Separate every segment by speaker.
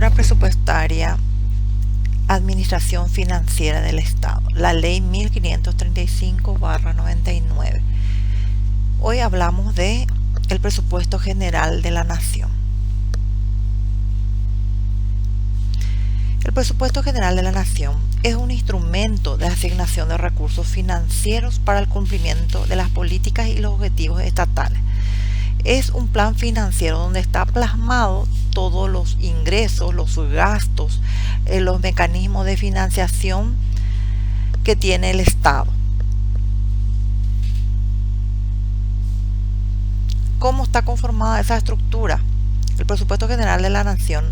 Speaker 1: Estructura presupuestaria, administración financiera del Estado, la Ley 1535/99. Hoy hablamos de el presupuesto general de la Nación. El presupuesto general de la Nación es un instrumento de asignación de recursos financieros para el cumplimiento de las políticas y los objetivos estatales. Es un plan financiero donde está plasmado todos los ingresos, los gastos, los mecanismos de financiación que tiene el Estado. ¿Cómo está conformada esa estructura? El presupuesto general de la Nación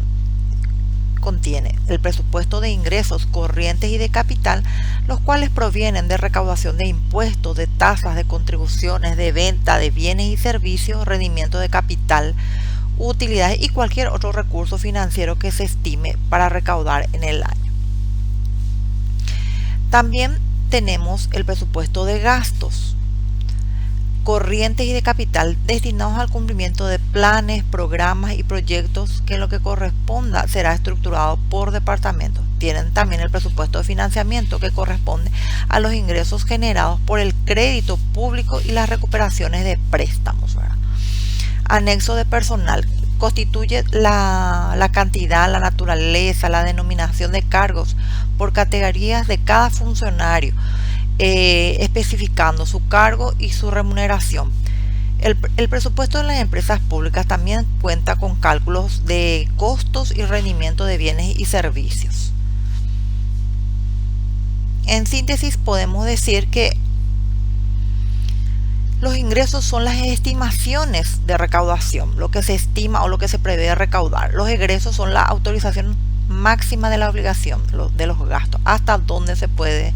Speaker 1: contiene el presupuesto de ingresos corrientes y de capital, los cuales provienen de recaudación de impuestos, de tasas, de contribuciones, de venta de bienes y servicios, rendimiento de capital, utilidades y cualquier otro recurso financiero que se estime para recaudar en el año. También tenemos el presupuesto de gastos corrientes y de capital destinados al cumplimiento de planes, programas y proyectos que en lo que corresponda será estructurado por departamentos. Tienen también el presupuesto de financiamiento que corresponde a los ingresos generados por el crédito público y las recuperaciones de préstamos, ¿verdad? Anexo de personal constituye la cantidad, la naturaleza, la denominación de cargos por categorías de cada funcionario, especificando su cargo y su remuneración. El presupuesto de las empresas públicas también cuenta con cálculos de costos y rendimiento de bienes y servicios. En síntesis, podemos decir que los ingresos son las estimaciones de recaudación, lo que se estima o lo que se prevé recaudar. Los egresos son la autorización máxima de la obligación, de los gastos, hasta dónde se puede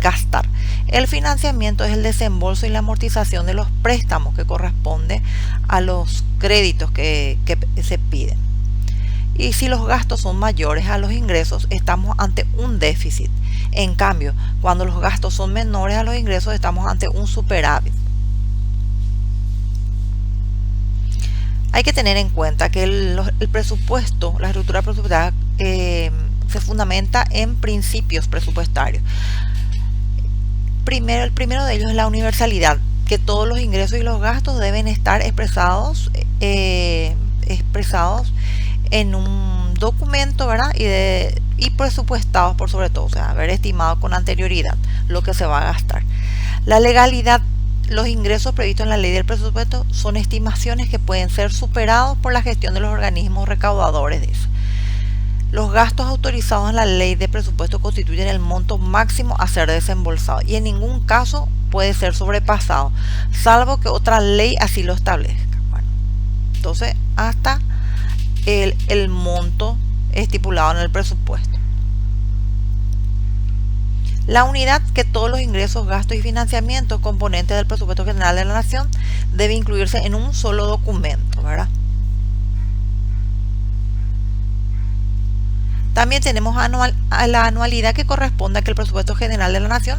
Speaker 1: gastar. El financiamiento es el desembolso y la amortización de los préstamos que corresponde a los créditos que se piden. Y si los gastos son mayores a los ingresos, estamos ante un déficit. En cambio, cuando los gastos son menores a los ingresos, estamos ante un superávit. Hay que tener en cuenta que el presupuesto, la estructura presupuestaria, se fundamenta en principios presupuestarios. El primero de ellos es la universalidad, que todos los ingresos y los gastos deben estar expresados en un documento, ¿verdad? Y presupuestados por sobre todo, o sea, haber estimado con anterioridad lo que se va a gastar. La legalidad. Los ingresos previstos en la ley del presupuesto son estimaciones que pueden ser superados por la gestión de los organismos recaudadores de eso. Los gastos autorizados en la ley de presupuesto constituyen el monto máximo a ser desembolsado y en ningún caso puede ser sobrepasado, salvo que otra ley así lo establezca. Bueno, entonces, hasta el monto estipulado en el presupuesto. La unidad que todos los ingresos, gastos y financiamientos componentes del presupuesto general de la Nación debe incluirse en un solo documento, ¿verdad? También tenemos la anualidad que corresponde a que el presupuesto general de la Nación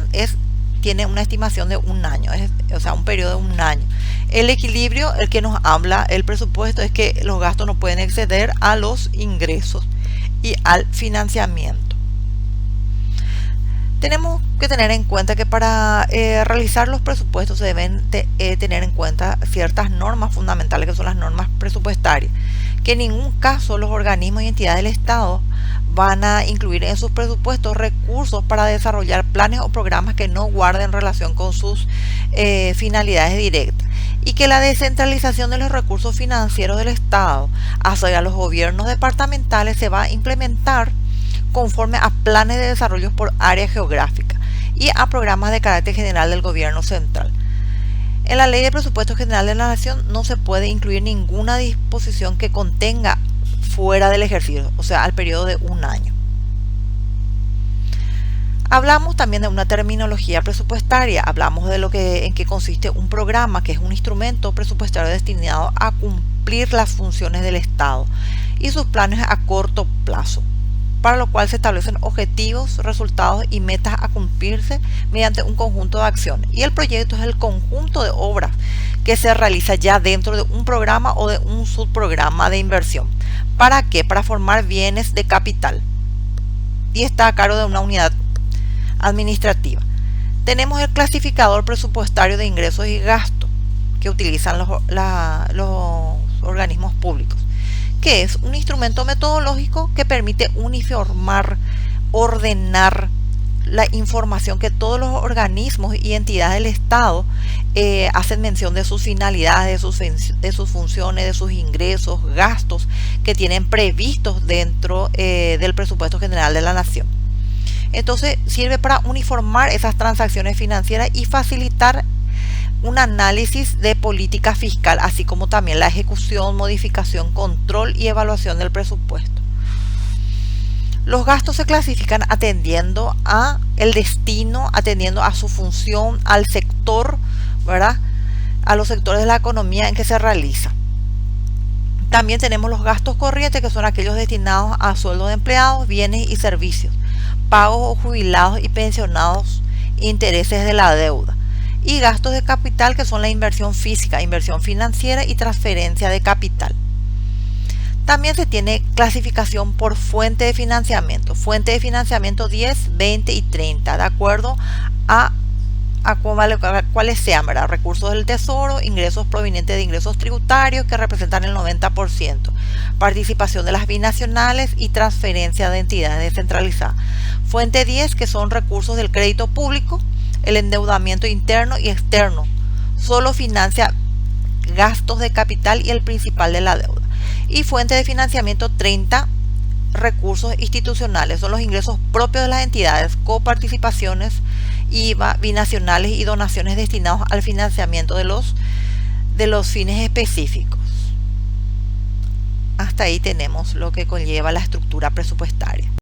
Speaker 1: tiene una estimación de un año, o sea, un periodo de un año. El equilibrio, el que nos habla el presupuesto, es que los gastos no pueden exceder a los ingresos y al financiamiento. Tenemos que tener en cuenta que para realizar los presupuestos se deben tener en cuenta ciertas normas fundamentales, que son las normas presupuestarias, que en ningún caso los organismos y entidades del Estado van a incluir en sus presupuestos recursos para desarrollar planes o programas que no guarden relación con sus finalidades directas, y que la descentralización de los recursos financieros del Estado hacia los gobiernos departamentales se va a implementar conforme a planes de desarrollo por área geográfica y a programas de carácter general del gobierno central. En la ley de presupuesto general de la Nación no se puede incluir ninguna disposición que contenga fuera del ejercicio, o sea, al periodo de un año. Hablamos también de una terminología presupuestaria, hablamos de en qué consiste un programa, que es un instrumento presupuestario destinado a cumplir las funciones del Estado y sus planes a corto plazo, para lo cual se establecen objetivos, resultados y metas a cumplirse mediante un conjunto de acciones. Y el proyecto es el conjunto de obras que se realiza ya dentro de un programa o de un subprograma de inversión. ¿Para qué? Para formar bienes de capital y está a cargo de una unidad administrativa. Tenemos el clasificador presupuestario de ingresos y gastos que utilizan los organismos públicos, que es un instrumento metodológico que permite uniformar, ordenar la información que todos los organismos y entidades del Estado hacen mención de sus finalidades, de sus funciones, de sus ingresos, gastos que tienen previstos dentro del presupuesto general de la nación. Entonces sirve para uniformar esas transacciones financieras y facilitar un análisis de política fiscal, así como también la ejecución, modificación, control y evaluación del presupuesto. Los gastos se clasifican atendiendo a el destino, atendiendo a su función, al sector, ¿verdad? A los sectores de la economía en que se realiza. También tenemos los gastos corrientes, que son aquellos destinados a sueldos de empleados, bienes y servicios, pagos o jubilados y pensionados, intereses de la deuda. Y gastos de capital, que son la inversión física, inversión financiera y transferencia de capital. También se tiene clasificación por fuente de financiamiento. Fuente de financiamiento 10, 20 y 30, de acuerdo a cuáles sean, ¿verdad? Recursos del tesoro, ingresos provenientes de ingresos tributarios que representan el 90%, participación de las binacionales y transferencia de entidades descentralizadas. Fuente 10, que son recursos del crédito público, el endeudamiento interno y externo, solo financia gastos de capital y el principal de la deuda. Y fuente de financiamiento 30, recursos institucionales, son los ingresos propios de las entidades, coparticipaciones, IVA, binacionales y donaciones destinados al financiamiento de los fines específicos. Hasta ahí tenemos lo que conlleva la estructura presupuestaria.